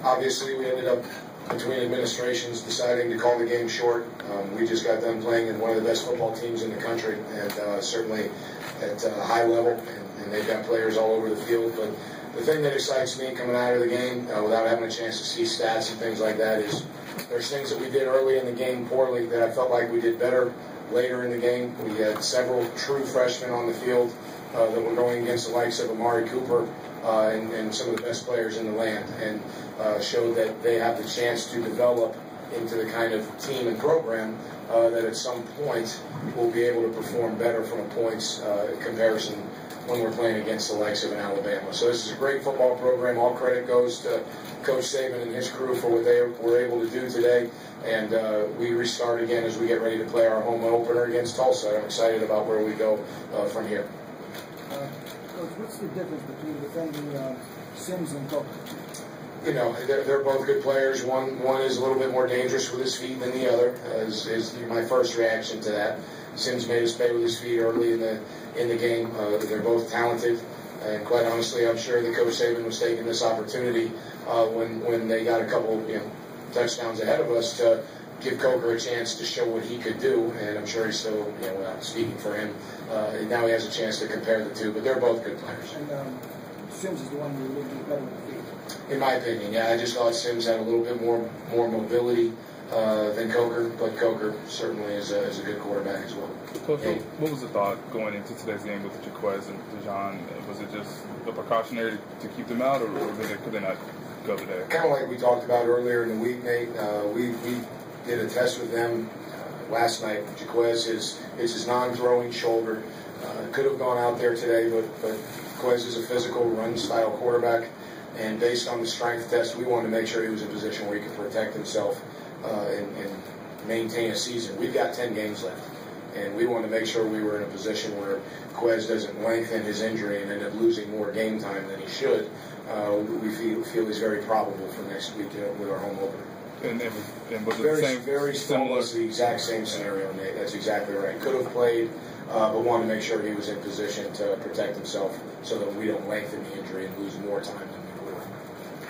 Obviously, we ended up, between administrations, deciding to call the game short. We just got done playing in one of the best football teams in the country, and certainly at a high level, and they've got players all over the field. But the thing that excites me coming out of the game, without having a chance to see stats and things like that, is there's things that we did early in the game poorly that I felt like we did better later in the game. We had several true freshmen on the field that were going against the likes of Amari Cooper and some of the best players in the land, and showed that they have the chance to develop into the kind of team and program that at some point will be able to perform better from a points comparison when we're playing against the likes of an Alabama. So this is a great football program. All credit goes to Coach Saban and his crew for what they were able to do today. And we restart again as we get ready to play our home opener against Tulsa. I'm excited about where we go from here. Coach, what's the difference between defending Sims and Coker? You know, they're both good players. One is a little bit more dangerous with his feet than the other, is my first reaction to that. Sims made us pay with his feet early in the game. They're both talented, and quite honestly, I'm sure that Coach Saban was taking this opportunity when they got a couple touchdowns ahead of us to give Coker a chance to show what he could do, and I'm sure he's still, without speaking for him, now he has a chance to compare the two, but they're both good players. And Sims is the one who will be better with the feet. In my opinion, yeah, I just thought Sims had a little bit more mobility than Coker, but Coker certainly is a good quarterback as well. Coach, what was the thought going into today's game with Jaquez and Dejan? Was it just a precautionary to keep them out, or could they not go today? Kind of like we talked about earlier in the week, Nate. We did a test with them last night. Jaquez is his non-throwing shoulder. Could have gone out there today, but Jaquez is a physical run-style quarterback. And based on the strength test, we wanted to make sure he was in a position where he could protect himself and maintain a season. We've got 10 games left, and we wanted to make sure we were in a position where Quez doesn't lengthen his injury and end up losing more game time than he should. We feel he's very probable for next week with our home opener. And was it very, the same, very similar? The exact same scenario, Nate. That's exactly right. Could have played, but wanted to make sure he was in position to protect himself so that we don't lengthen the injury and lose more time than we would.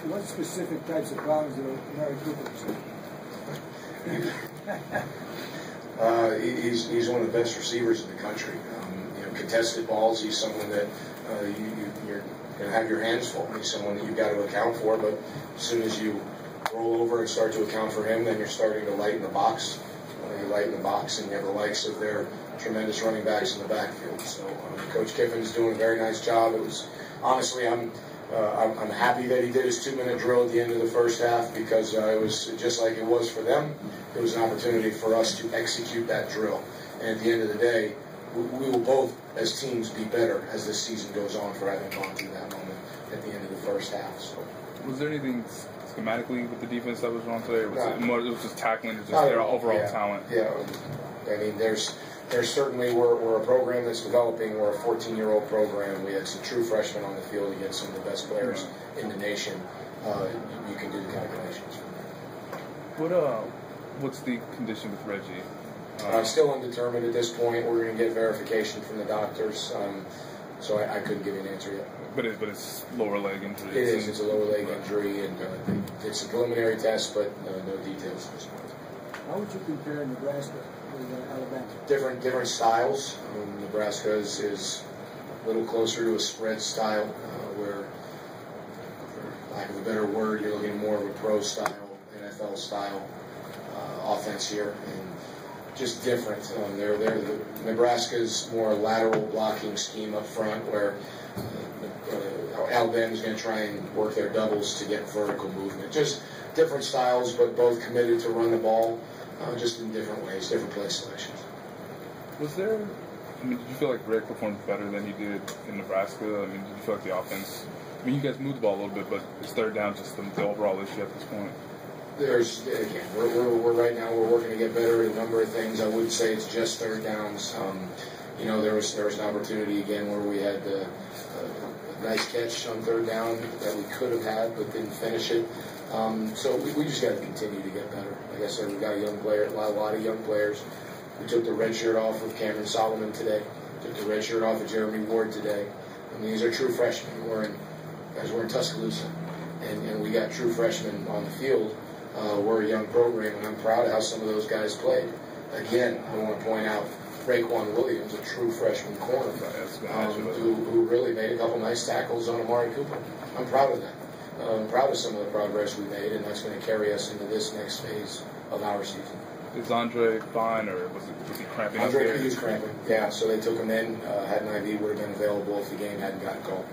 What specific types of problems do Amari Cooper He's one of the best receivers in the country. Contested balls, he's someone that you're going to have your hands full. He's someone that you've got to account for, but as soon as you roll over and start to account for him, then you're starting to lighten the box. You lighten the box, and you have the likes of their tremendous running backs in the backfield. So Coach Kiffin's doing a very nice job. It was, honestly, I'm happy that he did his 2-minute drill at the end of the first half, because it was just like it was for them. It was an opportunity for us to execute that drill. And at the end of the day, we will both, as teams, be better as this season goes on for having gone through that moment at the end of the first half. So, was there anything schematically with the defense that was wrong today, or was it more? It was just tackling, just their overall talent. Yeah, I mean, there's certainly we're a program that's developing. We're a 14-year-old program. We had some true freshmen on the field against some of the best players in the nation. You can do the calculations. What's the condition with Reggie? Still undetermined at this point. We're going to get verification from the doctors, so I couldn't give you an answer yet. But it's lower leg injury. It is. It's a lower leg injury, and it's a preliminary test, but no details at this point. How would you compare Nebraska with Alabama? Different styles. Nebraska is a little closer to a spread style, where, for lack of a better word, you're looking more of a pro style, NFL style offense here, and just different. Nebraska's more lateral blocking scheme up front, where Alabama's going to try and work their doubles to get vertical movement. Just different styles, but both committed to run the ball, just in different ways, different play selections. Did you feel like Rick performed better than he did in Nebraska? Did you feel like the offense, you guys moved the ball a little bit, but is third down just the overall issue at this point? We're right now we're working to get better at a number of things. I wouldn't say it's just third downs. There was an opportunity again where we had a nice catch on third down that we could have had but didn't finish it. So we just got to continue to get better. Like I said, we've got a lot of young players. We took the red shirt off of Cameron Solomon today. Took the red shirt off of Jeremy Ward today. These are true freshmen. We're in Tuscaloosa. And we got true freshmen on the field. We're a young program, and I'm proud of how some of those guys played. Again, I want to point out Raekwon Williams, a true freshman corner, who really made a couple nice tackles on Amari Cooper. I'm proud of that. I'm proud of some of the progress we made, and that's going to carry us into this next phase of our season. Is Andre fine, or was he cramping? Andre, he was cramping, yeah, so they took him in. Had an IV, would have been available if the game hadn't gotten called.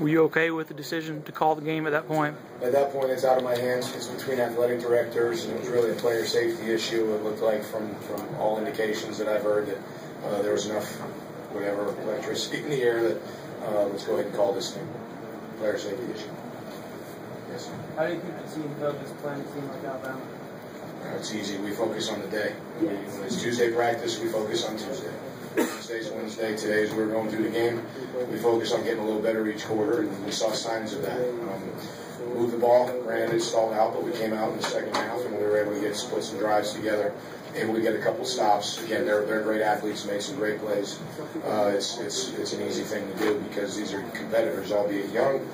Were you okay with the decision to call the game at that point? At that point, it's out of my hands. It's between athletic directors, and it was really a player safety issue. It looked like from all indications that I've heard that there was enough, whatever, electricity in the air that let's go ahead and call this thing player safety issue. Yes. How do you keep the team focused playing a team like Alabama? It's easy. We focus on the day. When it's Tuesday practice, we focus on Tuesday. Wednesday's Wednesday. Today, as we were going through the game, we focused on getting a little better each quarter, and we saw signs of that. Moved the ball, granted it stalled out, but we came out in the second half, and we were able to put some drives together, able to get a couple stops. Again, they're great athletes, made some great plays. It's an easy thing to do because these are competitors, albeit young.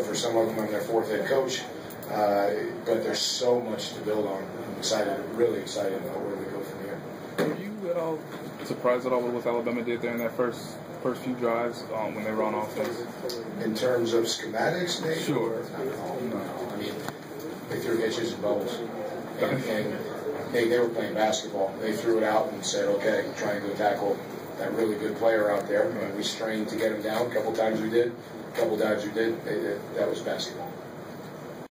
For some of them, I'm their fourth head coach, but there's so much to build on. I'm excited, really excited about where we go from here. Were you at all surprised at all with what Alabama did there in that first few drives when they were on offense? In terms of schematics, maybe? Sure. Not at all. No. I mean, they threw hitches and bubbles. And they were playing basketball. They threw it out and said, okay, try and go tackle that really good player out there. And we strained to get him down. A couple times we did. A couple times we did. That was basketball.